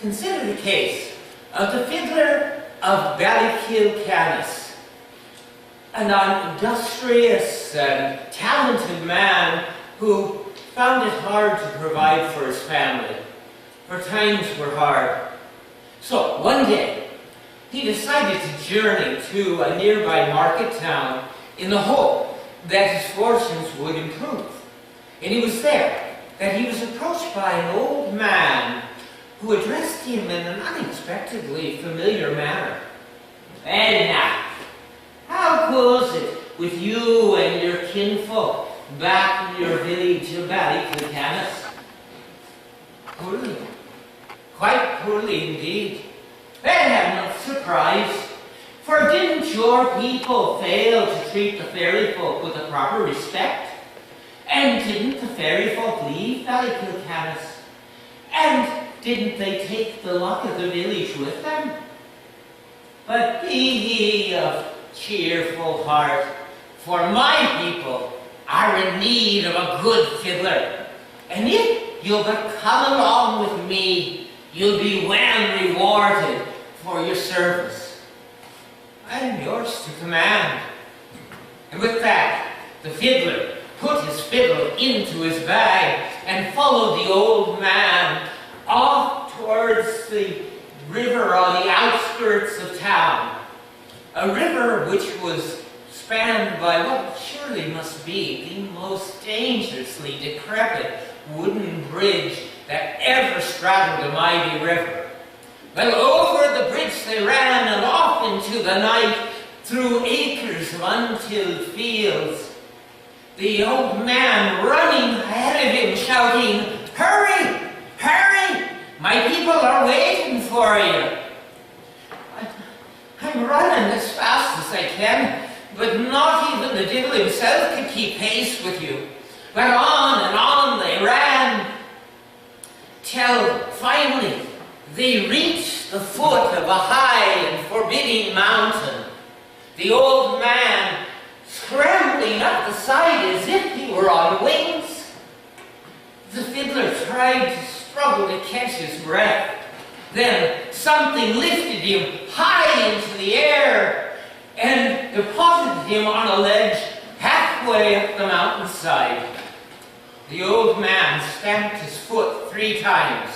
Consider the case of the fiddler of Ballykilcanis, an industrious and talented man who found it hard to provide for his family, for times were hard. So one day, he decided to journey to a nearby market town in the hope that his fortunes would improve. And it was there that he was approached by an old man who addressed him in an unexpectedly familiar manner. "And now, how goes it with you and your kinfolk back in your village of Ballykilcanis?" "Poorly. Quite poorly indeed. And I'm not surprised, for didn't your people fail to treat the fairy folk with a proper respect? And didn't the fairy folk leave Ballykilcanis? And didn't they take the luck of the village with them? But be ye of cheerful heart, for my people are in need of a good fiddler. And if you'll but come along with me, you'll be well rewarded for your service. I am yours to command." And with that, the fiddler put his fiddle into his bag and followed the old man off towards the river on the outskirts of town. A river which was spanned by what surely must be the most dangerously decrepit wooden bridge that ever straddled a mighty river. Well, over the bridge they ran, and off into the night, through acres of untilled fields. The old man running ahead of him, shouting, "Hurry! Hurry! My people are waiting for you." "I'm running as fast as I can, but not even the devil himself could keep pace with you." But on they ran, till finally they reached the foot of a high and forbidding mountain. The old man scrambling up the side as if he were on wings. The fiddler tried to struggle to catch his breath. Then something lifted him high into the air and deposited him on a ledge halfway up the mountainside. The old man stamped his foot 3 times.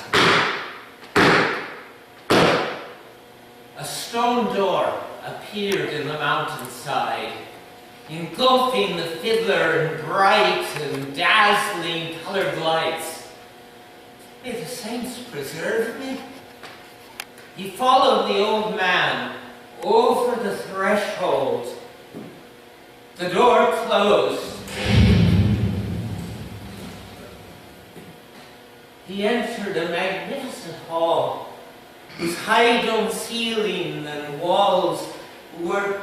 A stone door appeared in the mountainside, engulfing the fiddler in bright and dazzling colored lights. "May the saints preserve me." He followed the old man over the threshold. The door closed. He entered a magnificent hall whose high dome ceiling and walls were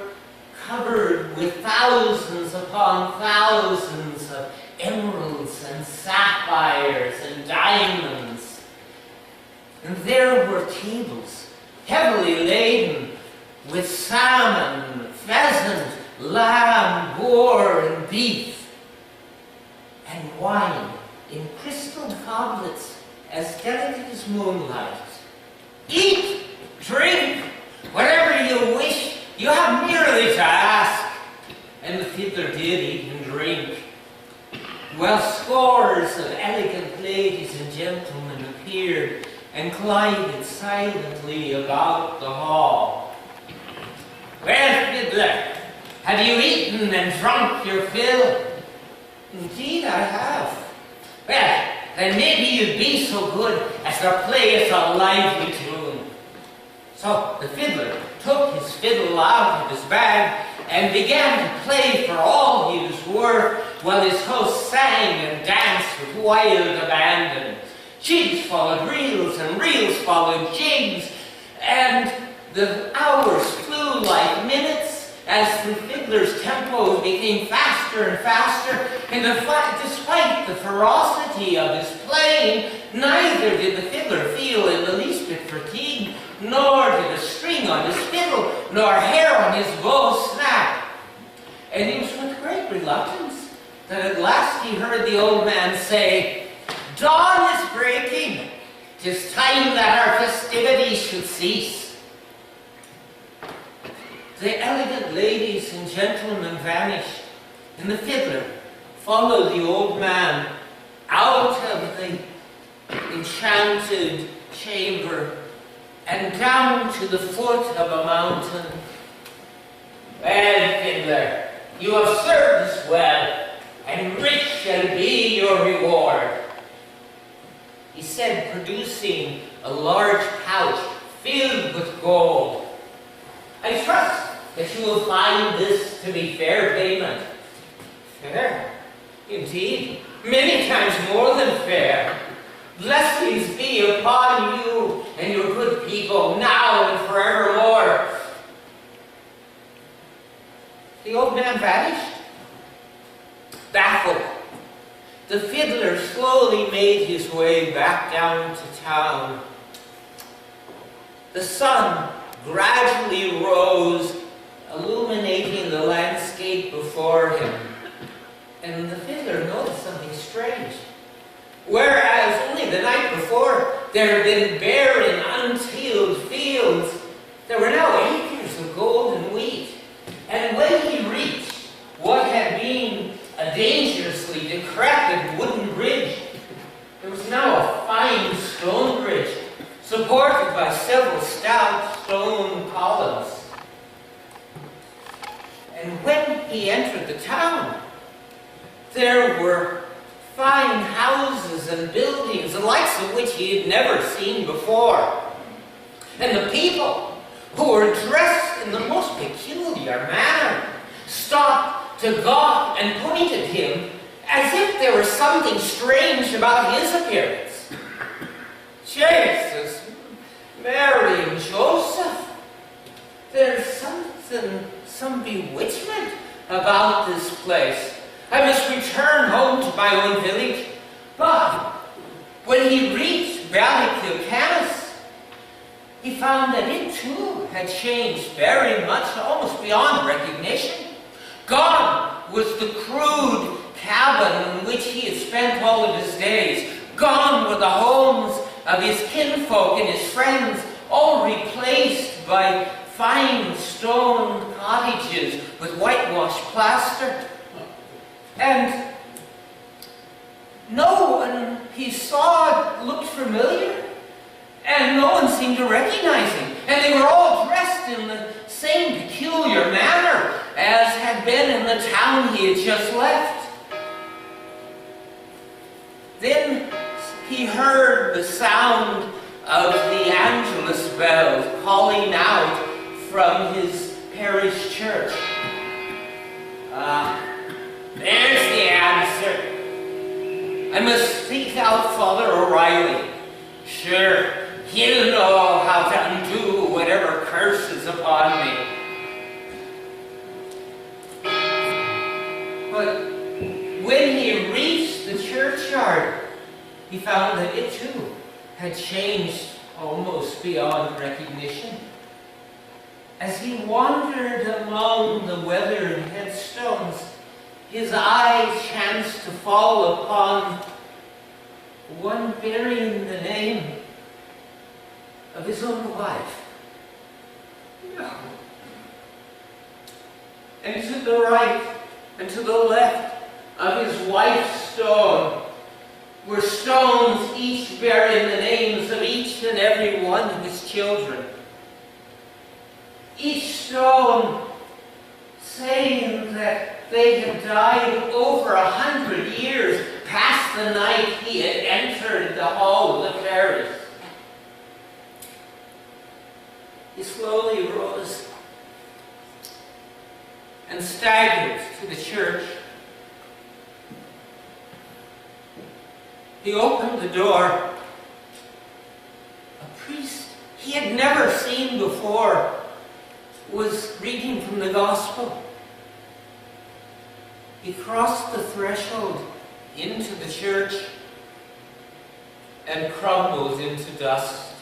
covered with thousands upon thousands of emeralds and sapphires and diamonds. And there were tables heavily laden with salmon, pheasant, lamb, boar, and beef, and wine in crystal goblets as delicate as moonlight. "Eat, drink, whatever you wish, you have merely to ask." And the fiddler did eat and drink, while scores of elegant ladies and gentlemen appeared and glided silently about the hall. "Well, fiddler, have you eaten and drunk your fill?" "Indeed I have." "Well, then maybe you'd be so good as to play us a lively tune." So the fiddler took his fiddle out of his bag and began to play for all he was worth, while his host sang and danced with wild abandon. Jigs followed reels, and reels followed jigs, and the hours flew like minutes as the fiddler's tempo became faster and faster, and despite the ferocity of his playing, neither did the fiddler feel in the least bit fatigued, nor did a string on his fiddle, nor hair on his bow snap. And it was with great reluctance that at last he heard the old man say, "Dawn is breaking. 'Tis time that our festivities should cease. The elegant ladies and gentlemen vanished, and the fiddler followed the old man out of the enchanted chamber and down to the foot of a mountain. Well, fiddler, you have served us well, and rich shall be your reward, he said, producing a large pouch filled with gold. I trust that you will find this to be fair payment. Fair? Indeed, many times more than fair. Blessings be upon you and your good people now and forevermore. The old man vanished. Baffled, the fiddler slowly made his way back down to town. The sun gradually rose, illuminating the landscape before him. And the fiddler noticed something strange. Whereas only the night before there had been barren, untilled fields, there were now acres of golden wheat. And when he reached what had been a dangerously decrepit wooden bridge, there was now a fine stone bridge, supported by several stout stone columns. And when he entered the town, there were fine houses and buildings, the likes of which he had never seen before. And the people, who were dressed in the most peculiar manner, stopped to gawk and point at him as if there was something strange about his appearance. Jesus, Mary and Joseph, there's some bewitchment about this place. I must return home to my own village. But when he reached Ballycilcanis, he found that it too had changed very much, almost beyond recognition. Gone was the crude cabin in which he had spent all of his days. Gone were the homes of his kinfolk and his friends, all replaced by fine stone cottages with whitewashed plaster. And no one he saw looked familiar, and no one seemed to recognize him. And they were all dressed in the same peculiar manner as had been in the town he had just left. Then he heard the sound of the Angelus bells calling out from his parish church. There's the answer. I must seek out Father O'Reilly. Sure, he'll know how to undo whatever curse is upon me. But when he reached the churchyard, he found that it too had changed almost beyond recognition. As he wandered among the weathered headstones, his eye chanced to fall upon one bearing the name of his own wife. No. And to the right and to the left of his wife's stone were stones each bearing the names of each and every one of his children. Each stone saying that they had died over 100 years past the night he had entered the hall of the Fairies. He slowly rose and staggered to the church. He opened the door. A priest he had never seen before was reading from the gospel. He crossed the threshold into the church and crumbled into dust.